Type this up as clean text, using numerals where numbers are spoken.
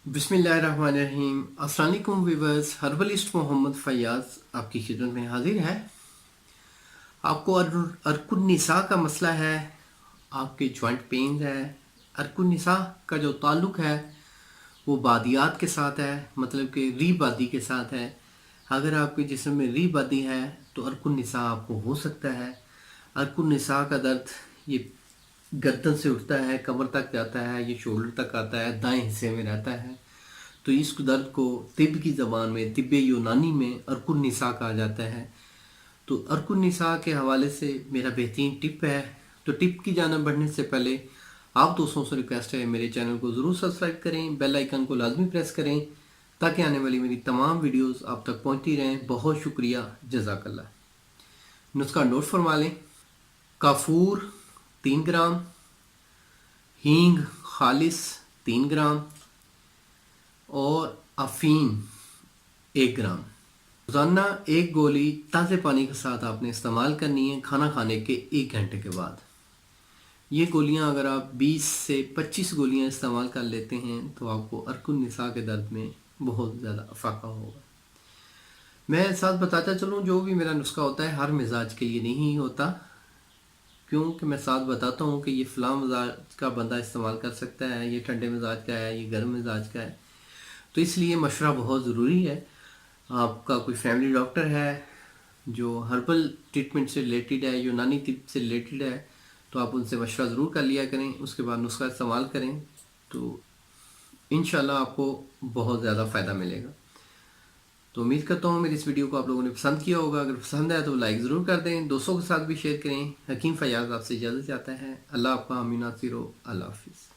बिस्मिल्लाहिर्रहमानिर्रहीम। अस्सलाम वालेकुम व्यूअर्स, हर्बलिस्ट मोहम्मद फैयाज आपकी खिदमत में हाजिर है। आपको अर्कुन्निसा का मसला है, आपके जॉइंट पेन है। अर्कुन्निसा का जो ताल्लुक़ है वो बादियात के साथ है, मतलब कि री बादी के साथ है। अगर आपके जिस्म में री बादी है तो अर्कुन्निसा आपको हो सकता है। अर्कुन्निसा का दर्द ये गर्दन से उठता है, कमर तक जाता है, ये शोल्डर तक आता है, दाएं हिस्से में रहता है। तो इस दर्द को तिब की ज़बान में, तिब यूनानी में अर्कुन्निसा कहा जाता है। तो अर्कुन्निसा के हवाले से मेरा बेहतरीन टिप है। तो टिप की जाना बढ़ने से पहले आप दोस्तों से रिक्वेस्ट है, मेरे चैनल को ज़रूर सब्सक्राइब करें, बेल आइकन को लाजमी प्रेस करें ताकि आने वाली मेरी तमाम वीडियोस आप तक पहुंचती रहें। बहुत शुक्रिया, जज़ाकल्लाह। नुस्खा नोट फरमा लें। काफूर 3 ग्राम, हींग खालिस 3 ग्राम और अफीम 1 ग्राम। रोज़ाना एक गोली ताज़े पानी के साथ आपने इस्तेमाल करनी है, खाना खाने के 1 घंटे के बाद। ये गोलियां अगर आप 20 से 25 गोलियां इस्तेमाल कर लेते हैं तो आपको अर्कुन्निसा के दर्द में बहुत ज़्यादा अफाका होगा। मैं साथ बताता चलूँ, जो भी मेरा नुस्खा होता है हर मिजाज के लिए नहीं होता, क्योंकि मैं साथ बताता हूँ कि ये फ़लाँ मिजाज का बंदा इस्तेमाल कर सकता है, ये ठंडे मिजाज का है, ये गर्म मिजाज का है। तो इसलिए मशवरा बहुत ज़रूरी है। आपका कोई फैमिली डॉक्टर है जो हर्बल ट्रीटमेंट से रिलेटेड है, यूनानी तिब से रिलेटेड है, तो आप उनसे मशवरा ज़रूर कर लिया करें, उसके बाद नुस्खा इस्तेमाल करें तो इंशाल्लाह आपको बहुत ज़्यादा फ़ायदा मिलेगा। तो उम्मीद करता हूँ मेरी इस वीडियो को आप लोगों ने पसंद किया होगा। अगर पसंद आया तो लाइक ज़रूर कर दें, दोस्तों के साथ भी शेयर करें। हकीम फैयाज़ आपसे इजाज़त चाहता है। अल्लाह आपका हामी नासिर हो। अल्लाह हाफिज़।